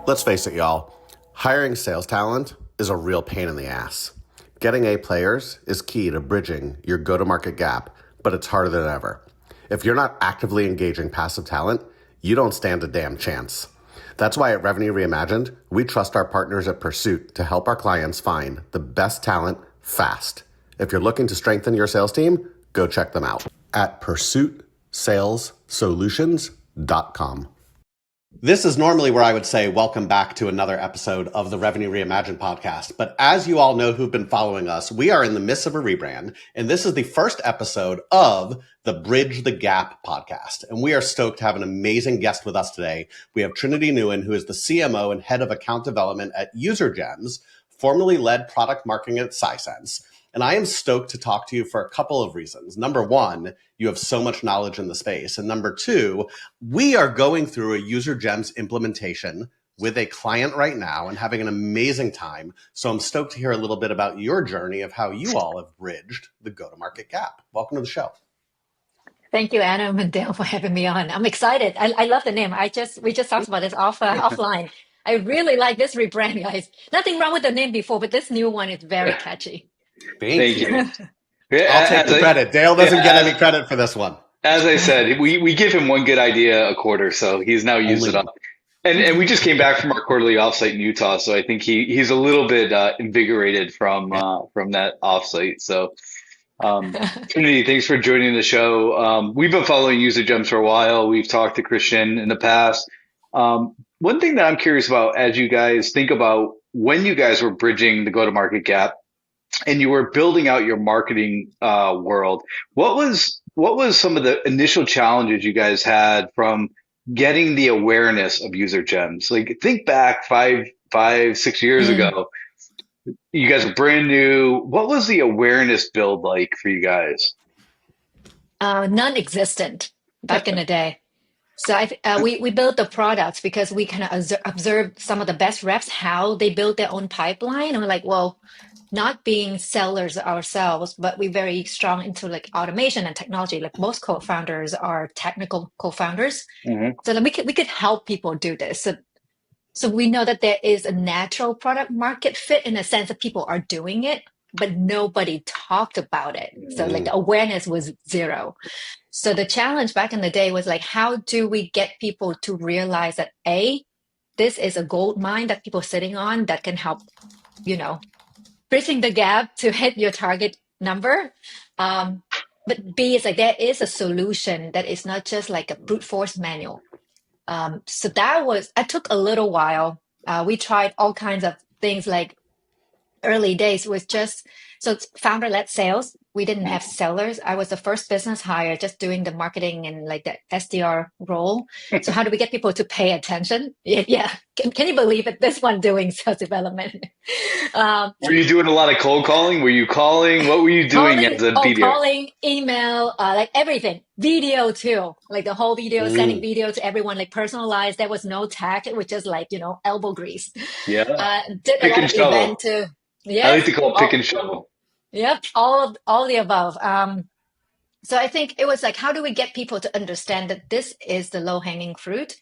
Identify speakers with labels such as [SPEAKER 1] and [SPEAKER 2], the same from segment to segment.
[SPEAKER 1] Let's face it, y'all. Hiring sales talent is a real pain in the ass. Getting A players is key to bridging your go-to-market gap, but it's harder than ever. If you're not actively engaging passive talent, you don't stand a damn chance. That's why at Revenue Reimagined, we trust our partners at Pursuit to help our clients find the best talent fast. If you're looking to strengthen your sales team, go check them out at pursuitsalessolutions.com. This is normally where I would say, welcome back to another episode of the Revenue Reimagined podcast. But as you all know who've been following us, we are in the midst of a rebrand. And this is the first episode of the Bridge the Gap podcast. And we are stoked to have an amazing guest with us today. We have Trinity Nguyen, who is the CMO and head of account development at UserGems, formerly led product marketing at Sisense. And I am stoked to talk to you for a couple of reasons. Number one, you have so much knowledge in the space. And number two, we are going through a UserGems implementation with a client right now and having an amazing time. So I'm stoked to hear a little bit about your journey of how you all have bridged the go-to-market gap. Welcome to the show.
[SPEAKER 2] Thank you, Adam and Dale, for having me on. I'm excited. I love the name. We just talked about this offline. I really like this rebrand, guys. Nothing wrong with the name before, but this new one is very catchy.
[SPEAKER 1] Thank you.
[SPEAKER 3] Yeah,
[SPEAKER 1] I'll take the credit. Dale doesn't get any credit for this one.
[SPEAKER 3] As I said, we give him one good idea a quarter, so he's now used it up. And we just came back from our quarterly offsite in Utah, so I think he's a little bit invigorated from that offsite. So Trinity, thanks for joining the show. We've been following UserGems for a while. We've talked to Christian in the past. One thing that I'm curious about as you guys think about when you guys were bridging the go-to-market gap and you were building out your marketing world, what was some of the initial challenges you guys had from getting the awareness of UserGems? Like, think back 6 years ago. You guys are brand new. What was the awareness build like for you guys?
[SPEAKER 2] Non-existent back in the day. So we built the products because we kind of observed some of the best reps, how they build their own pipeline. And we're like, well, not being sellers ourselves, but we're very strong into like automation and technology. Like most co-founders are technical co-founders. So that we could help people do this. So we know that there is a natural product market fit in the sense that people are doing it, but nobody talked about it. So like the awareness was zero. So the challenge back in the day was like, how do we get people to realize that this is a gold mine that people are sitting on that can help, bridging the gap to hit your target number. But B is like, there is a solution that is not just like a brute force manual. So that took a little while. We tried all kinds of things, like early days was just, so it's founder-led sales. We didn't have sellers. I was the first business hire, just doing the marketing and like the SDR role. So how do we get people to pay attention? Yeah. Can you believe it? This one doing sales development.
[SPEAKER 3] Were you doing a lot of cold calling? Were you calling? What were you doing as a BDR?
[SPEAKER 2] Calling, email, like everything. Video too, like the whole video, sending video to everyone, like personalized. There was no tag. It was just like, elbow grease.
[SPEAKER 3] Yeah.
[SPEAKER 2] Did a lot of event too.
[SPEAKER 3] Yeah. I like to call it pick and shovel.
[SPEAKER 2] Yep. All the above. So I think it was like, how do we get people to understand that this is the low hanging fruit?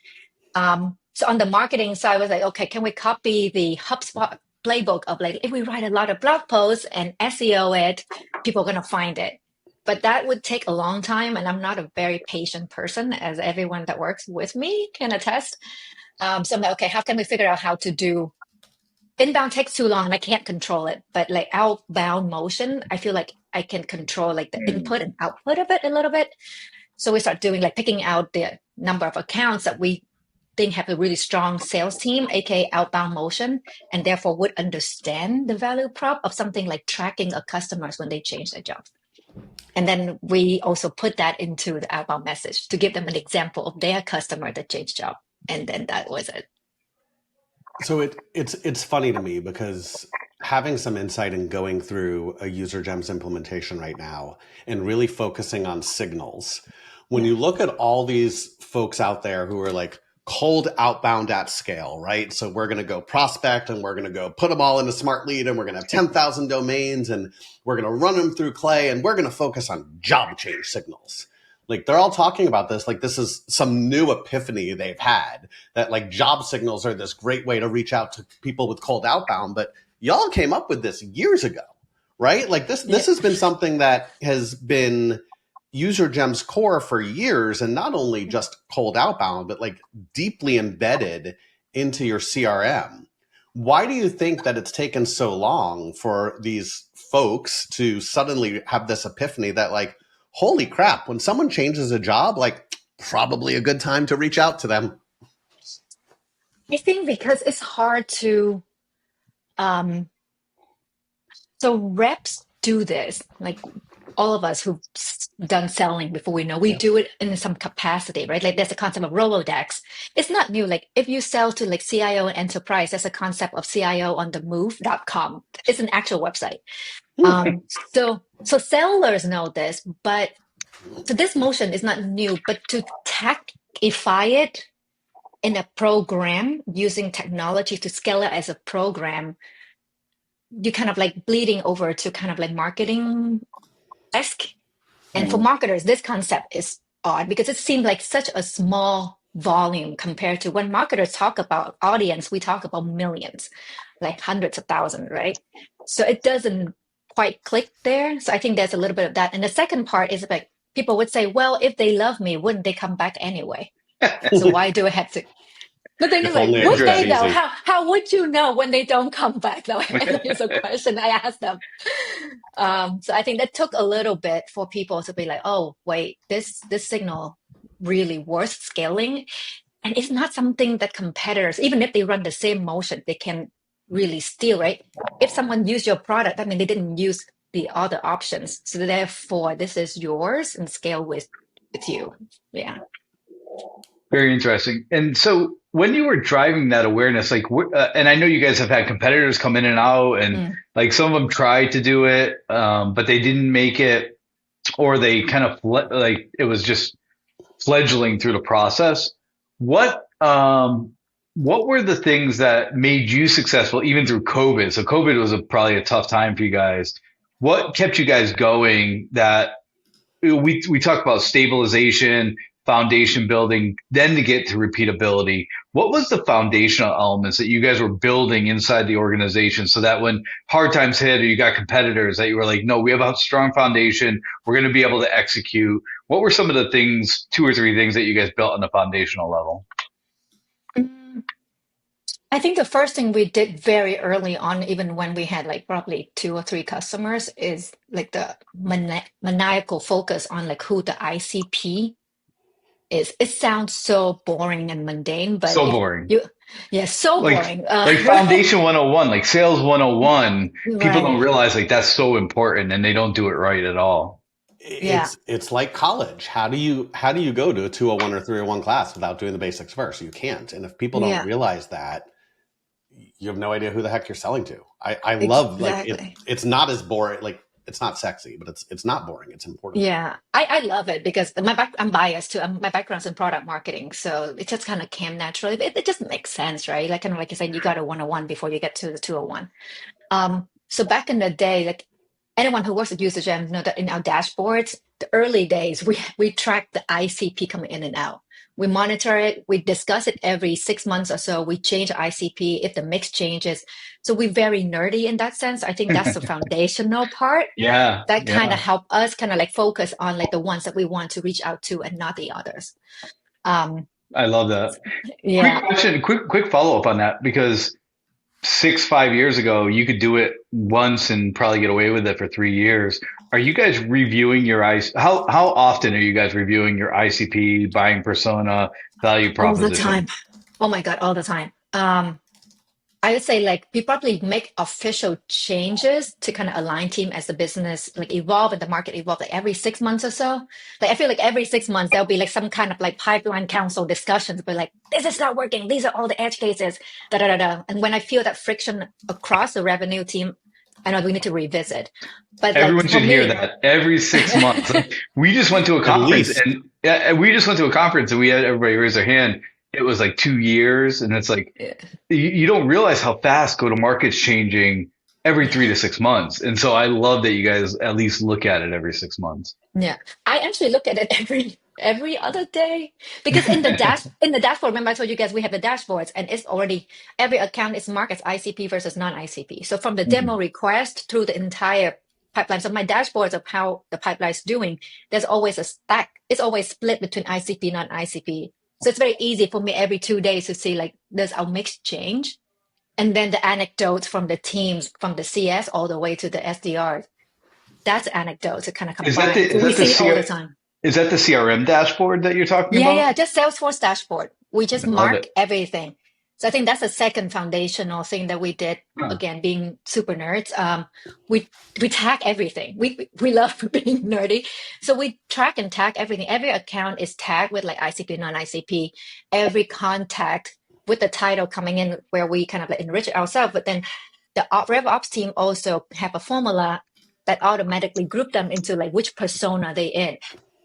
[SPEAKER 2] So on the marketing side, I was like, okay, can we copy the HubSpot playbook of like, if we write a lot of blog posts and SEO it, people are going to find it. But that would take a long time. And I'm not a very patient person, as everyone that works with me can attest. So I'm like, okay, how can we figure out how to do inbound? Takes too long and I can't control it. But like outbound motion, I feel like I can control like the input and output of it a little bit. So we start doing like picking out the number of accounts that we think have a really strong sales team, aka outbound motion, and therefore would understand the value prop of something like tracking a customers when they change their jobs. And then we also put that into the outbound message to give them an example of their customer that changed job. And then that was it.
[SPEAKER 1] So it's funny to me because having some insight and going through a UserGems implementation right now and really focusing on signals. When you look at all these folks out there who are like cold outbound at scale, right? So we're going to go prospect and we're going to go put them all in a smart lead and we're going to have 10,000 domains and we're going to run them through Clay and we're going to focus on job change signals. Like they're all talking about this. Like this is some new epiphany they've had that like job signals are this great way to reach out to people with cold outbound. But y'all came up with this years ago, right? Like this has been something that has been UserGems core for years, and not only just cold outbound, but like deeply embedded into your CRM. Why do you think that it's taken so long for these folks to suddenly have this epiphany that like, holy crap, when someone changes a job, like probably a good time to reach out to them?
[SPEAKER 2] I think because it's hard to, so reps do this, like all of us who've done selling before, we know we do it in some capacity, right? Like there's a concept of Rolodex. It's not new. Like if you sell to like CIO and enterprise, there's a concept of CIO on the move.com. It's an actual website. So sellers know this, but so this motion is not new, but to techify it in a program using technology to scale it as a program, you kind of like bleeding over to kind of like marketing-esque. And for marketers, this concept is odd because it seems like such a small volume compared to when marketers talk about audience, we talk about millions, like hundreds of thousands, right? So it doesn't quite click there. So I think there's a little bit of that. And the second part is like people would say, well, if they love me, wouldn't they come back anyway? So why do I have to? The thing is like, would they though? How would you know when they don't come back though? It's a question I asked them. So I think that took a little bit for people to be like, oh, wait, this signal really worth scaling. And it's not something that competitors, even if they run the same motion, they can really steal, right? If someone used your product, I mean, they didn't use the other options. So therefore, this is yours and scale with you. Yeah.
[SPEAKER 3] Very interesting. And so when you were driving that awareness, like, and I know you guys have had competitors come in and out, and like some of them tried to do it, but they didn't make it, or they kind of like it was just fledgling through the process. What were the things that made you successful even through COVID? So COVID was probably a tough time for you guys. What kept you guys going? That we talk about stabilization, foundation building, then to get to repeatability. What was the foundational elements that you guys were building inside the organization so that when hard times hit or you got competitors that you were like, no, we have a strong foundation, we're going to be able to execute? What were some of the things, 2 or 3 things that you guys built on the foundational level?
[SPEAKER 2] I think the first thing we did very early on, even when we had like probably 2 or 3 customers, is like the maniacal focus on like who the ICP is. It sounds so boring and mundane, but
[SPEAKER 3] so boring.
[SPEAKER 2] So boring.
[SPEAKER 3] Like Foundation 101, like Sales 101, people don't realize like that's so important and they don't do it right at all.
[SPEAKER 1] It's like college. How do you go to a 201 or 301 class without doing the basics first? You can't. And if people don't realize that, you have no idea who the heck you're selling to. I love like it's not as boring, like it's not sexy, but it's not boring. It's important.
[SPEAKER 2] Yeah, I love it because I'm biased too. My background's in product marketing, so it just kind of came naturally. It just makes sense, right? Like kind of like you said, you got a 101 before you get to the 201. So back in the day, like anyone who works at UserGems know that in our dashboards, the early days, we track the ICP coming in and out. We monitor it. We discuss it every 6 months or so. We change ICP if the mix changes. So we're very nerdy in that sense. I think that's the foundational part. That kind of help us kind of like focus on like the ones that we want to reach out to and not the others.
[SPEAKER 3] I love that.
[SPEAKER 2] Yeah.
[SPEAKER 3] Quick question, quick follow up on that, because 5 years ago, you could do it once and probably get away with it for 3 years. Are you guys reviewing your how often are you guys reviewing your ICP, buying persona, value proposition?
[SPEAKER 2] All the time. Oh my God, all the time. I would say like we probably make official changes to kind of align team as the business like evolve and the market evolve like every 6 months or so. Like I feel like every 6 months there'll be like some kind of like pipeline council discussions, but like this is not working. These are all the edge cases. And when I feel that friction across the revenue team, I know we need to revisit. But
[SPEAKER 3] everyone should hear that every 6 months. We just went to a conference and we had everybody raise their hand. It was like 2 years, and it's like you don't realize how fast go-to-market's changing every 3 to 6 months. And so I love that you guys at least look at it every 6 months.
[SPEAKER 2] Yeah, I actually look at it every every other day, because in the dashboard, remember I told you guys we have the dashboards, and it's already every account is marked as ICP versus non-ICP. So from the demo request through the entire pipeline, so my dashboards of how the pipeline is doing, there's always a stack. It's always split between ICP non-ICP. So it's very easy for me every 2 days to see like does our mix change, and then the anecdotes from the teams from the CS all the way to the SDR. That's anecdotes to kind of
[SPEAKER 3] Is that
[SPEAKER 2] combine.
[SPEAKER 3] the
[SPEAKER 2] So
[SPEAKER 3] is
[SPEAKER 2] we
[SPEAKER 3] that the
[SPEAKER 2] see all the
[SPEAKER 3] CR,
[SPEAKER 2] time.
[SPEAKER 3] is that the CRM dashboard that you're talking
[SPEAKER 2] Yeah,
[SPEAKER 3] about?
[SPEAKER 2] yeah, just Salesforce dashboard. We just
[SPEAKER 3] I love
[SPEAKER 2] mark
[SPEAKER 3] it.
[SPEAKER 2] everything. So I think that's the second foundational thing that we did.
[SPEAKER 3] Huh.
[SPEAKER 2] Again, being super nerds, we tag everything. We love being nerdy, so we track and tag everything. Every account is tagged with like ICP, non-ICP. Every contact with the title coming in, where we kind of like enrich it ourselves. But then the RevOps team also have a formula that automatically group them into like which persona they in.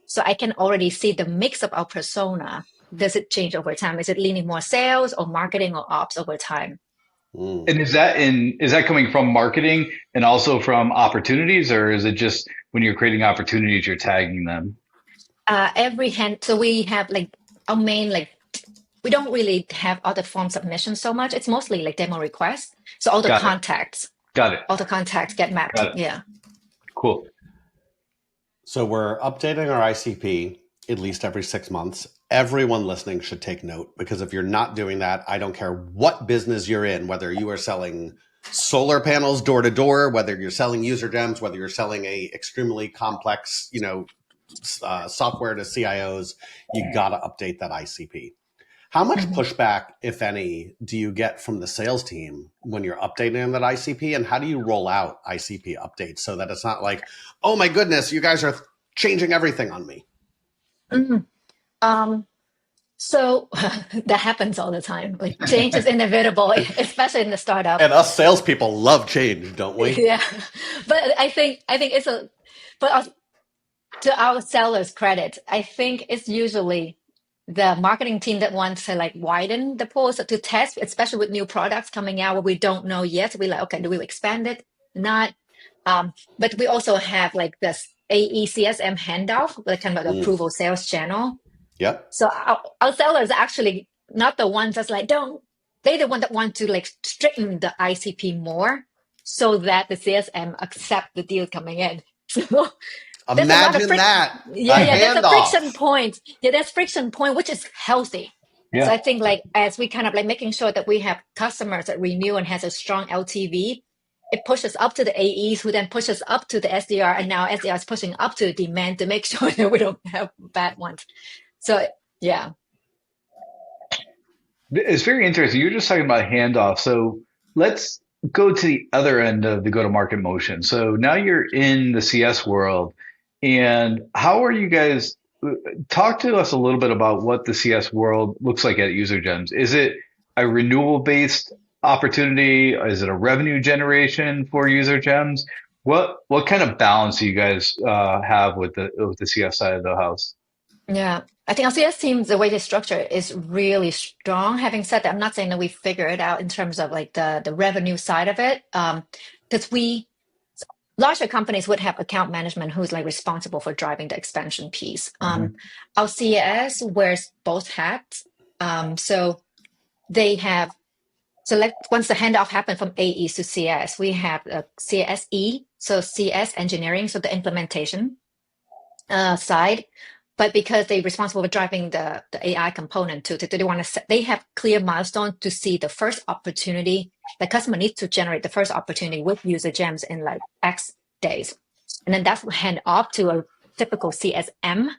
[SPEAKER 2] So I can already see the mix of our persona. Does it change over time? Is it leaning more sales or marketing or ops over time?
[SPEAKER 1] Mm.
[SPEAKER 3] And is that coming from marketing and also from opportunities, or is it just when you're creating opportunities, you're tagging them?
[SPEAKER 2] Every hand, so we have like our main like we don't really have other form submissions so much. It's mostly like demo requests. So
[SPEAKER 3] Got it. Got it.
[SPEAKER 2] all the contacts get mapped.
[SPEAKER 3] Got it.
[SPEAKER 2] Yeah.
[SPEAKER 3] Cool.
[SPEAKER 1] So we're updating our ICP at least every 6 months. Everyone listening should take note, because if you're not doing that, I don't care what business you're in, whether you are selling solar panels door to door, whether you're selling UserGems, whether you're selling a extremely complex, software to CIOs, you got to update that ICP. How much
[SPEAKER 2] Mhm.
[SPEAKER 1] pushback, if any, do you get from the sales team when you're updating that ICP? And how do you roll out ICP updates so that it's not like, oh my goodness, you guys are changing everything on me?
[SPEAKER 2] Mhm. So that happens all the time. Like change is inevitable, especially in the startup.
[SPEAKER 1] And us salespeople love change, don't we?
[SPEAKER 2] Yeah, but I think it's a but to our sellers' credit, I think it's usually the marketing team that wants to like widen the pool, so to test, especially with new products coming out where we don't know yet. So we like, okay, do we expand it? Not. But we also have like this AECSM handoff, like kind of the
[SPEAKER 1] Mm.
[SPEAKER 2] approval sales channel.
[SPEAKER 1] Yep.
[SPEAKER 2] So our sellers are actually not the ones that's like, don't, they're the one that want to like straighten the ICP more so that the CSM accept the deal coming in. So there's a lot of
[SPEAKER 1] Imagine that, a
[SPEAKER 2] yeah, there's a friction
[SPEAKER 1] handoff.
[SPEAKER 2] point. Yeah, there's friction point, which is healthy. So
[SPEAKER 3] Yeah.
[SPEAKER 2] I think like as we kind of like making sure that we have customers that renew and has a strong LTV, it pushes up to the AEs who then pushes up to the SDR, and now SDR is pushing up to the demand to make sure that we don't have bad ones. So yeah.
[SPEAKER 3] It's very interesting. You're just talking about handoff. So let's go to the other end of the go-to-market motion. So now you're in the CS world, and how are you guys? Talk to us a little bit about what the CS world looks like at UserGems. Is it a renewal-based opportunity? Is it a revenue generation for UserGems? What kind of balance do you guys have with the CS side of the house?
[SPEAKER 2] Yeah, I think our CS team, the way they structure it is really strong. Having said that, I'm not saying that we figure it out in terms of like the revenue side of it. Because larger companies would have account management who's like responsible for driving the expansion piece. Our CS wears both hats. So they have so like once the handoff happened from AEs to CS, we have a CSE, so CS engineering, so the implementation side, but because they're responsible for driving the AI component too, they want to they have clear milestones to see the first opportunity. The customer needs to generate the first opportunity with user gems in like X days, and then that's hand off to a typical CSM.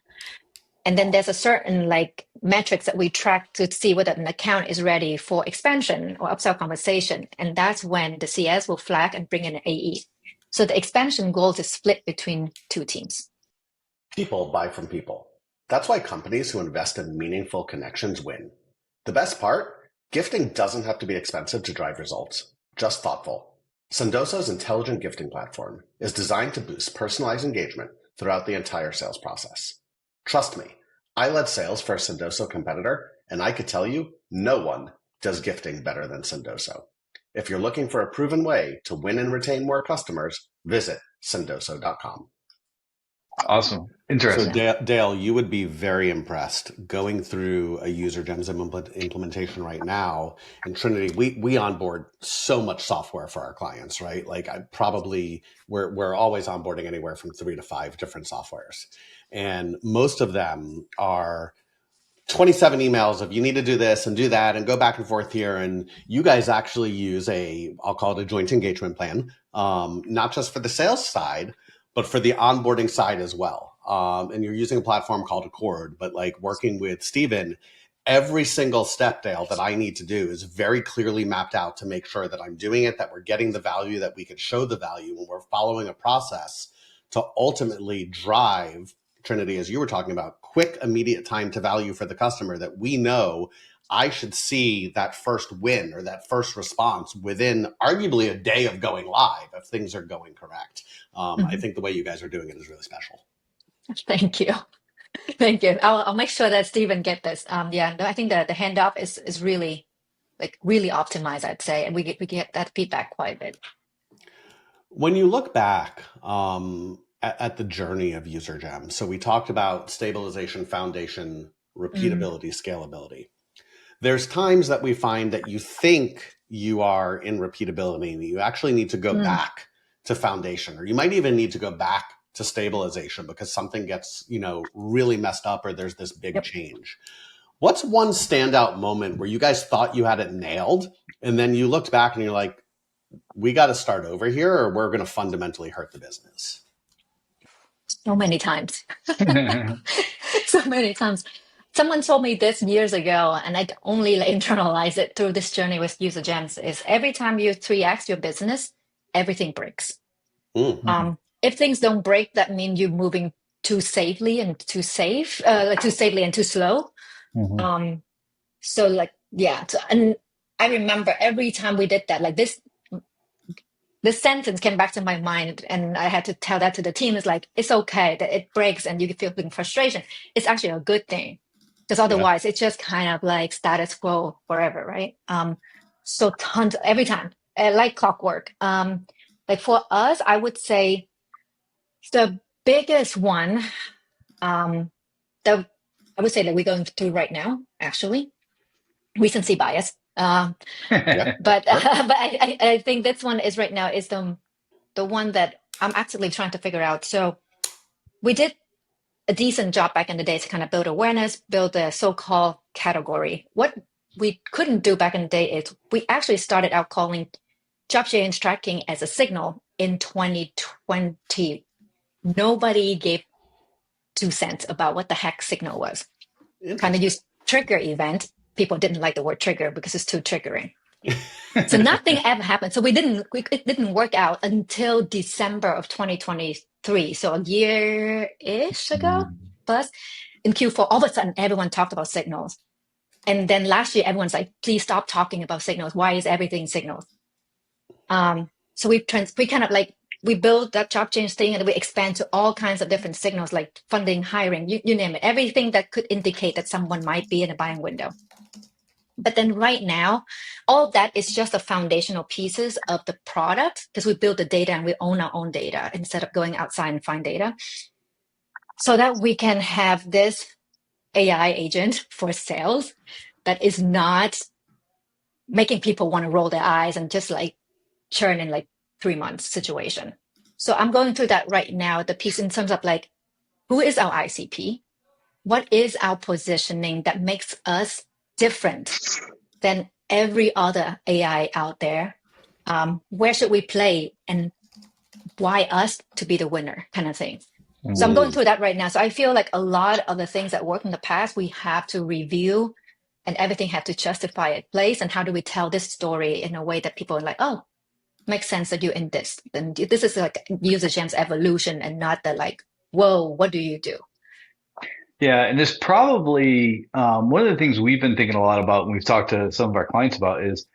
[SPEAKER 2] And then there's a certain like metrics that we track to see whether an account is ready for expansion or upsell conversation, and that's when the CS will flag and bring in an AE. So the expansion goals is split between two teams.
[SPEAKER 1] People buy from people. That's why companies who invest in meaningful connections win. The best part? Gifting doesn't have to be expensive to drive results, just thoughtful. Sendoso's intelligent gifting platform is designed to boost personalized engagement throughout the entire sales process. Trust me, I led sales for a Sendoso competitor, and I could tell you, no one does gifting better than Sendoso. If you're looking for a proven way to win and retain more customers, visit sendoso.com.
[SPEAKER 3] Awesome.
[SPEAKER 1] So
[SPEAKER 3] Interesting.
[SPEAKER 1] Dale, you would be very impressed going through a UserGems implementation right now in Trinity. We onboard so much software for our clients, right? Like we're always onboarding anywhere from 3 to 5 different softwares, and most of them are 27 emails of you need to do this and do that and go back and forth here. And you guys actually use I'll call it a joint engagement plan, not just for the sales side, but for the onboarding side as well. And you're using a platform called Accord, but like working with Steven, every single step, Dale, that I need to do is very clearly mapped out to make sure that I'm doing it, that we're getting the value, that we can show the value, and we're following a process to ultimately drive Trinity, as you were talking about, quick, immediate time to value for the customer that we know I should see that first win or that first response within arguably a day of going live if things are going correct. I think the way you guys are doing it is really special.
[SPEAKER 2] Thank you. Thank you. I'll make sure that Stephen get this. Yeah, no, I think that the handoff is really really optimized, I'd say, and we get that feedback quite a bit.
[SPEAKER 1] When you look back at the journey of UserGem, so we talked about stabilization, foundation, repeatability, scalability. There's times that we find that you think you are in repeatability and you actually need to go back to foundation, or you might even need to go back to stabilization because something gets, really messed up or there's this big change. What's one standout moment where you guys thought you had it nailed and then you looked back and you're like, we got to start over here or we're going to fundamentally hurt the business?
[SPEAKER 2] So many times. So many times. Someone told me this years ago, and I only internalize it through this journey with UserGems, is every time you 3x your business, everything breaks. If things don't break, that means you're moving too safely and too safe, too safely and too slow. So and I remember every time we did that, like this sentence came back to my mind, and I had to tell that to the team. It's like, it's okay that it breaks and you feel frustration. It's actually a good thing because otherwise it's just kind of like status quo forever, right? So tons every time, like clockwork. Like for us, I would say the biggest one that I would say that we're going through right now, actually, recency bias. But I think this one is right now is the one that I'm actively trying to figure out. So we did a decent job back in the day to kind of build awareness, build the so-called category. What we couldn't do back in the day is we actually started out calling job change tracking as a signal in 2020. Nobody gave 2 cents about what the heck signal was. Kind of used trigger event. People didn't like the word trigger because it's too triggering. So nothing ever happened. So it didn't work out until December of 2023. So a year-ish ago plus in Q4, all of a sudden everyone talked about signals. And then last year, everyone's like, please stop talking about signals. Why is everything signals? So we kind of like, we build that job change thing and we expand to all kinds of different signals like funding, hiring, you name it, everything that could indicate that someone might be in a buying window. But then right now, all of that is just the foundational pieces of the product because we build the data and we own our own data instead of going outside and find data. So that we can have this AI agent for sales that is not making people want to roll their eyes and just like churn in like 3 months situation. So I'm going through that right now, the piece in terms of like, who is our ICP? What is our positioning that makes us different than every other AI out there? Where should we play and why us to be the winner kind of thing? So I'm going through that right now. So I feel like a lot of the things that worked in the past, we have to review and everything have to justify its place. And how do we tell this story in a way that people are like, oh, makes sense that you're in this. And this is like UserGems evolution and not the like, whoa, what do you do?
[SPEAKER 3] Yeah, and this probably one of the things we've been thinking a lot about when we've talked to some of our clients about is,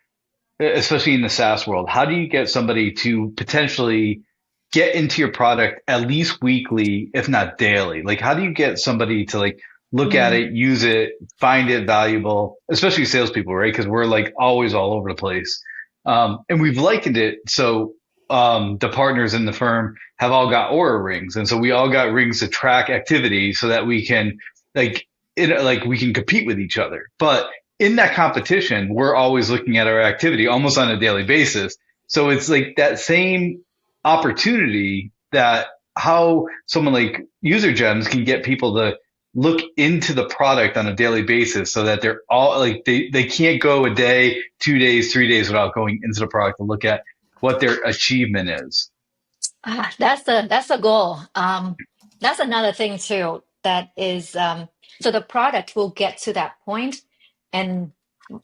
[SPEAKER 3] especially in the SaaS world, how do you get somebody to potentially get into your product at least weekly, if not daily? Like, how do you get somebody to like look at it, use it, find it valuable, especially salespeople, right? Because we're like always all over the place. And we've likened it. So the partners in the firm have all got Aura rings, and so we all got rings to track activity so that we can we can compete with each other. But in that competition, we're always looking at our activity almost on a daily basis. So it's like that same opportunity that how someone like UserGems can get people to look into the product on a daily basis so that they're all like they can't go a day, 2 days, 3 days without going into the product to look at what their achievement is.
[SPEAKER 2] That's the goal. That's another thing too. That is, so the product will get to that point, and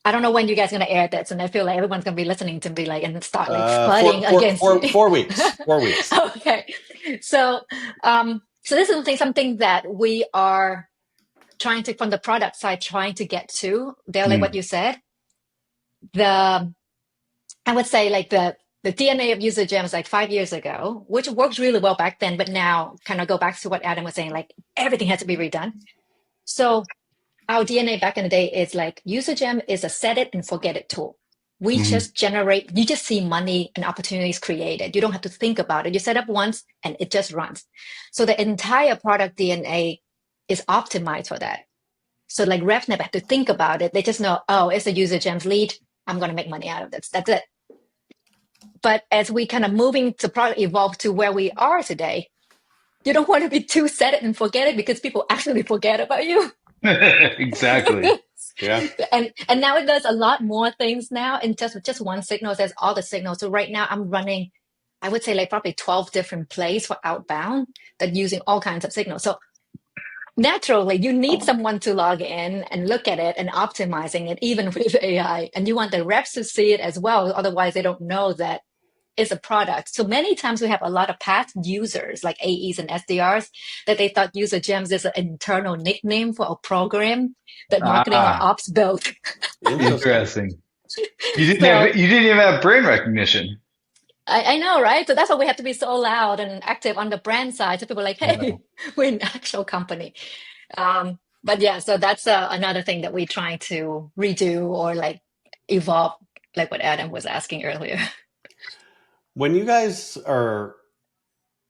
[SPEAKER 2] I don't know when you guys are gonna air this, and I feel like everyone's gonna be listening to be like and start like flooding against me.
[SPEAKER 1] 4 weeks. 4 weeks.
[SPEAKER 2] Okay, so so this is something that we are trying to, from the product side, trying to get to. They're like what you said. The I would say like the DNA of UserGems like 5 years ago, which worked really well back then, but now kind of go back to what Adam was saying, like everything has to be redone. So our DNA back in the day is like UserGem is a set it and forget it tool. We just generate, you just see money and opportunities created. You don't have to think about it. You set up once and it just runs. So the entire product DNA is optimized for that. So like reps never have to think about it. They just know, oh, it's a UserGems lead. I'm going to make money out of this. That's it. But as we kind of moving the product evolve to where we are today, you don't want to be too set it and forget it because people actually forget about you.
[SPEAKER 3] Exactly.
[SPEAKER 1] Yeah.
[SPEAKER 2] And now it does a lot more things now in just one signal. There's all the signals. So right now I'm running, I would say like probably 12 different plays for outbound that using all kinds of signals. So naturally you need someone to log in and look at it and optimizing it even with AI. And you want the reps to see it as well. Otherwise they don't know that it's a product. So many times we have a lot of past users like AEs and SDRs that they thought UserGems is an internal nickname for a program that marketing or ops built.
[SPEAKER 3] Interesting. You didn't even have brain recognition.
[SPEAKER 2] I know, right? So that's why we have to be so loud and active on the brand side. So people are like, hey, we're an actual company. But yeah, so that's another thing that we're trying to redo or like evolve, like what Adam was asking earlier.
[SPEAKER 1] When you guys are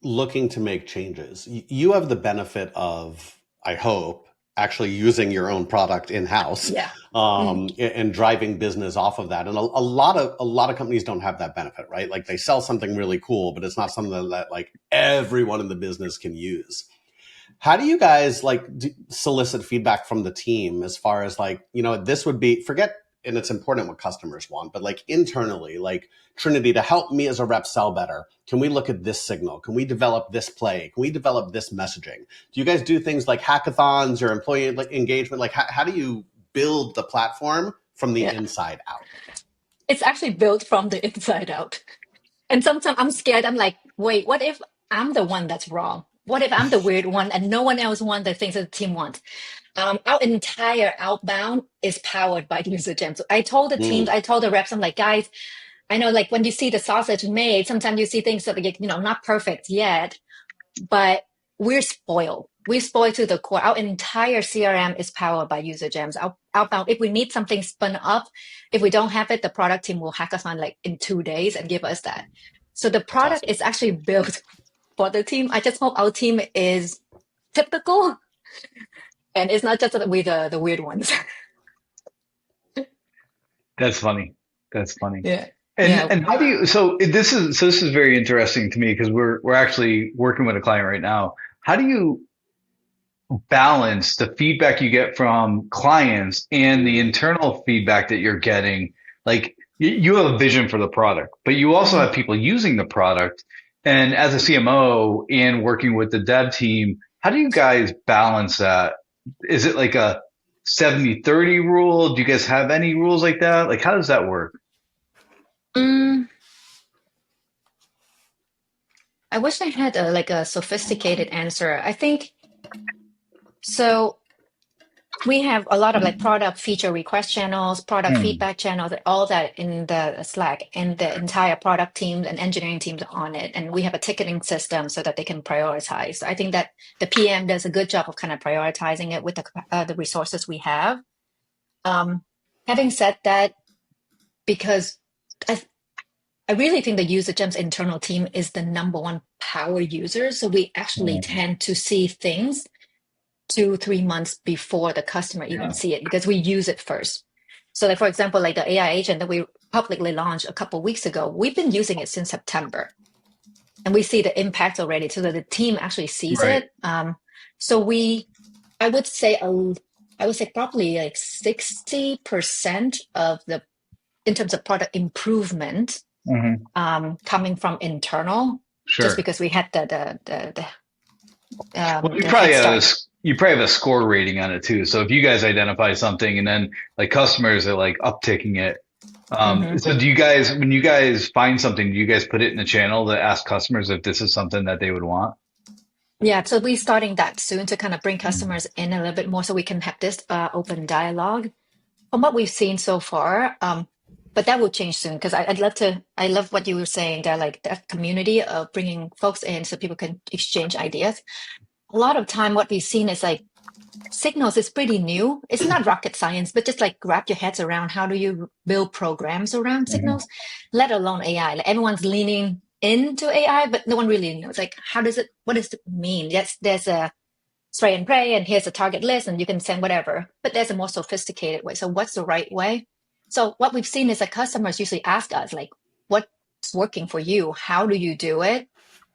[SPEAKER 1] looking to make changes, you have the benefit of, I hope, actually using your own product in-house, and driving business off of that. And a lot of companies don't have that benefit, right? Like they sell something really cool, but it's not something that like everyone in the business can use. How do you guys like solicit feedback from the team as far as like, this would be, forget, and it's important what customers want, but like internally, like Trinity, to help me as a rep sell better, can we look at this signal? Can we develop this play? Can we develop this messaging? Do you guys do things like hackathons or employee engagement? Like how do you build the platform from the inside out?
[SPEAKER 2] It's actually built from the inside out. And sometimes I'm scared. I'm like, wait, what if I'm the one that's wrong? What if I'm the weird one and no one else wants the things that the team wants? Our entire outbound is powered by UserGems. So I told the teams, I told the reps, I'm like, guys, I know like when you see the sausage made, sometimes you see things that are, not perfect yet, but we're spoiled. We're spoiled to the core. Our entire CRM is powered by UserGems. Our outbound, if we need something spun up, if we don't have it, the product team will hack us on like in 2 days and give us that. So the product is actually built for the team. I just hope our team is typical and it's not just that we're the weird ones.
[SPEAKER 3] That's funny. That's funny.
[SPEAKER 2] Yeah.
[SPEAKER 3] And how do you, so this is very interesting to me because we're actually working with a client right now. How do you balance the feedback you get from clients and the internal feedback that you're getting? Like you have a vision for the product, but you also have people using the product. And as a CMO and working with the dev team, how do you guys balance that? Is it like a 70-30 rule? Do you guys have any rules like that? Like, how does that work?
[SPEAKER 2] I wish I had a sophisticated answer. I think so. We have a lot of like product feature request channels, product feedback channels, all that in the Slack, and the entire product teams and engineering teams on it. And we have a ticketing system so that they can prioritize. So I think that the PM does a good job of kind of prioritizing it with the resources we have. Having said that, because I really think the UserGems internal team is the number one power user. So we actually
[SPEAKER 4] Mm,
[SPEAKER 2] tend to see things 2, 3 months before the customer even
[SPEAKER 4] yeah.
[SPEAKER 2] see it because we use it first. So like for example, like the AI agent that we publicly launched a couple of weeks ago, we've been using it since September and we see the impact already so that the team actually sees
[SPEAKER 4] Right.
[SPEAKER 2] it. So I would say, I would say probably like 60% of the, in terms of product improvement,
[SPEAKER 4] Hmm.
[SPEAKER 2] coming from internal, just
[SPEAKER 4] Sure.
[SPEAKER 2] because we had
[SPEAKER 3] Well,
[SPEAKER 2] the head start.
[SPEAKER 3] you probably have a score rating on it too. So if you guys identify something and then like customers are like upticking it,
[SPEAKER 2] Mhm.
[SPEAKER 3] so do you guys, when you guys find something, do you guys put it in the channel to ask customers if this is something that they would want?
[SPEAKER 2] Yeah, so we're starting that soon to kind of bring
[SPEAKER 4] Mm.
[SPEAKER 2] customers in a little bit more so we can have this open dialogue. From what we've seen so far, but that will change soon because I love what you were saying there, like that community of bringing folks in so people can exchange ideas. A lot of time, what we've seen is like Signals is pretty new. It's not rocket science, but just like wrap your heads around how do you build programs around
[SPEAKER 4] Mhm.
[SPEAKER 2] Signals, let alone AI. Like everyone's leaning into AI, but no one really knows like how does it, what does it mean? Yes, there's a spray and pray, and here's a target list, and you can send whatever. But there's a more sophisticated way. So what's the right way? So what we've seen is that customers usually ask us like, what's working for you? How do you do it?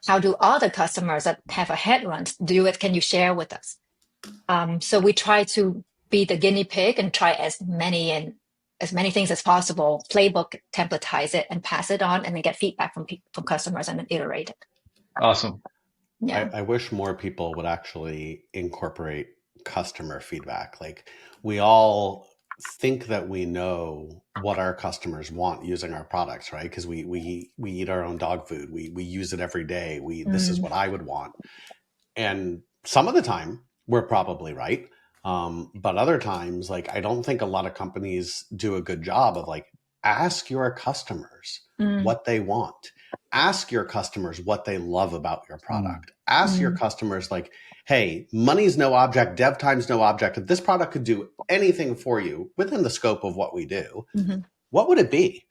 [SPEAKER 2] How do other customers that have a head run do it? Can you share with us? So we try to be the guinea pig and try as many things as possible. Playbook, templatize it, and pass it on, and then get feedback from customers and then iterate it.
[SPEAKER 3] Awesome.
[SPEAKER 2] Yeah.
[SPEAKER 1] I wish more people would actually incorporate customer feedback. Like we all think that we know what our customers want using our products, right? Because we eat our own dog food. We use it every day. We This is
[SPEAKER 2] Mm,
[SPEAKER 1] what I would want. And some of the time we're probably right. But other times, like I don't think a lot of companies do a good job of like ask your customers
[SPEAKER 2] mm,
[SPEAKER 1] what they want. Ask your customers what they love about your
[SPEAKER 4] Mm.
[SPEAKER 1] product. Ask your
[SPEAKER 2] mm,
[SPEAKER 1] customers like, hey, money's no object, dev time's no object. If this product could do anything for you within the scope of what we do,
[SPEAKER 2] mhm.
[SPEAKER 1] what would it be?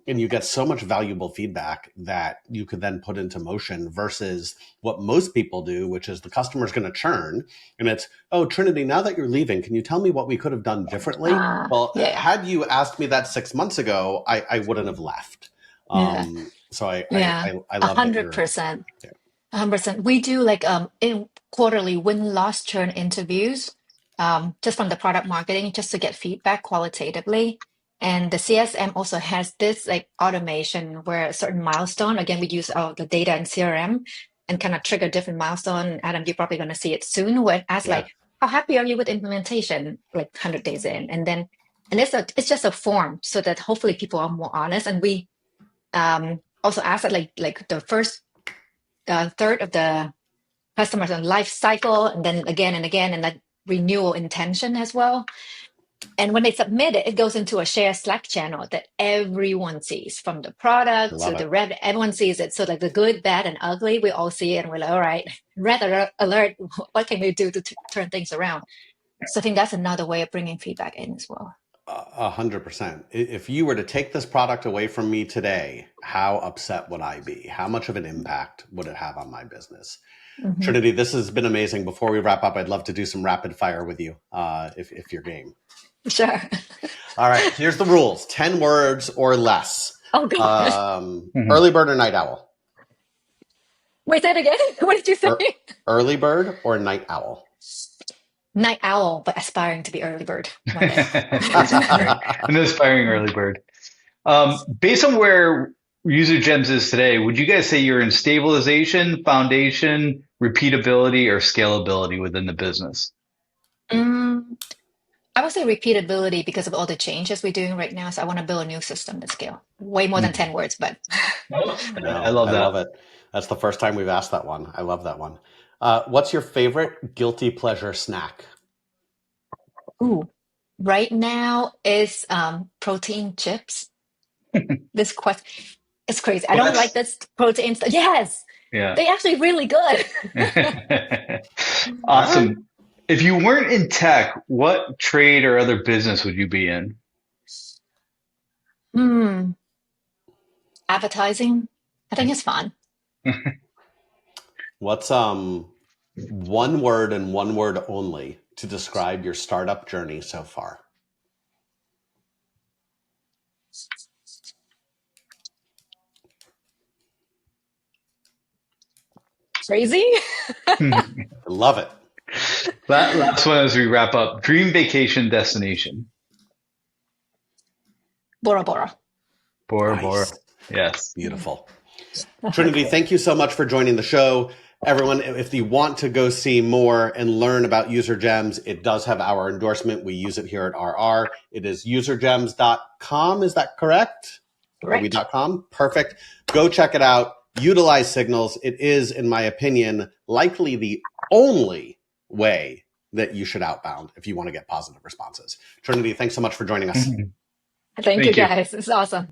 [SPEAKER 1] And you get so much valuable feedback that you could then put into motion versus what most people do, which is the customer's going to churn. And it's, oh, Trinity, now that you're leaving, can you tell me what we could have done differently? Well,
[SPEAKER 2] Yeah,
[SPEAKER 1] had you asked me that 6 months ago, I wouldn't have left.
[SPEAKER 2] yeah,
[SPEAKER 1] So
[SPEAKER 2] yeah.
[SPEAKER 1] I
[SPEAKER 2] A
[SPEAKER 1] love that
[SPEAKER 2] hundred
[SPEAKER 1] you're,
[SPEAKER 2] percent.
[SPEAKER 1] yeah,
[SPEAKER 2] 100%. We do like in quarterly win-loss churn interviews, just from the product marketing, just to get feedback qualitatively. And the CSM also has this like automation where a certain milestone, again, we use the data in CRM and kind of trigger different milestone. Adam, you're probably going to see it soon, where it asks
[SPEAKER 1] yeah,
[SPEAKER 2] like, how happy are you with implementation, like 100 days in? And then, and it's just a form so that hopefully people are more honest. And we also ask that like the first third of the customers on life cycle, and again, and that renewal intention as well. And when they submit it, it goes into a shared Slack channel that everyone sees, from the
[SPEAKER 1] I
[SPEAKER 2] product to
[SPEAKER 1] love
[SPEAKER 2] the
[SPEAKER 1] it.
[SPEAKER 2] rev. Everyone sees it. So like the good, bad, and ugly, we all see it, and we're like, all right, red alert. What can we do to turn things around? So I think that's another way of bringing feedback in as well.
[SPEAKER 1] 100%. If you were to take this product away from me today, how upset would I be? How much of an impact would it have on my business?
[SPEAKER 2] Hmm.
[SPEAKER 1] Trinity, this has been amazing. Before we wrap up, I'd love to do some rapid fire with you, if you're game.
[SPEAKER 2] Sure.
[SPEAKER 1] All right, here's the rules: 10 words or less.
[SPEAKER 2] Oh God.
[SPEAKER 4] Mhm.
[SPEAKER 1] Early bird or night owl?
[SPEAKER 2] Wait, say it again. What did you say?
[SPEAKER 1] Early bird or night owl?
[SPEAKER 2] Night owl, but aspiring to be early bird one day.
[SPEAKER 3] That's great. An aspiring early bird. Based on where UserGems is today, would you guys say you're in stabilization, foundation, repeatability, or scalability within the business?
[SPEAKER 2] Mm, I would say repeatability because of all the changes we're doing right now. So I want to build a new system to scale. Way more than 10 words, but
[SPEAKER 3] I
[SPEAKER 1] No,
[SPEAKER 3] love
[SPEAKER 1] I
[SPEAKER 3] that.
[SPEAKER 1] love it. That's the first time we've asked that one. I love that one. What's your favorite guilty pleasure snack?
[SPEAKER 2] ooh, right now is protein chips. This question, it's crazy. I don't like
[SPEAKER 3] What?
[SPEAKER 2] this protein stuff. Yes,
[SPEAKER 3] Yeah.
[SPEAKER 2] they actually really good.
[SPEAKER 1] All right.
[SPEAKER 3] Awesome. If you weren't in tech, what trade or other business would you be in?
[SPEAKER 2] Hmm. advertising. I think it's fun.
[SPEAKER 1] What's one word and one word only to describe your startup journey so far?
[SPEAKER 2] Crazy?
[SPEAKER 1] I love it.
[SPEAKER 3] Last one as we wrap up. Dream vacation destination.
[SPEAKER 2] Bora Bora.
[SPEAKER 3] Bora
[SPEAKER 1] Nice.
[SPEAKER 3] Bora. Yes.
[SPEAKER 1] Beautiful. Trinity, thank you so much for joining the show. Everyone, if you want to go see more and learn about UserGems, it does have our endorsement. We use it here at RR. It is usergems.com. Is that correct?
[SPEAKER 2] Correct.
[SPEAKER 1] .com? Perfect. Go check it out. Utilize signals. It is, in my opinion, likely the only way that you should outbound if you want to get positive responses. Trinity, thanks so much for joining us.
[SPEAKER 2] Thank you, guys. It's awesome.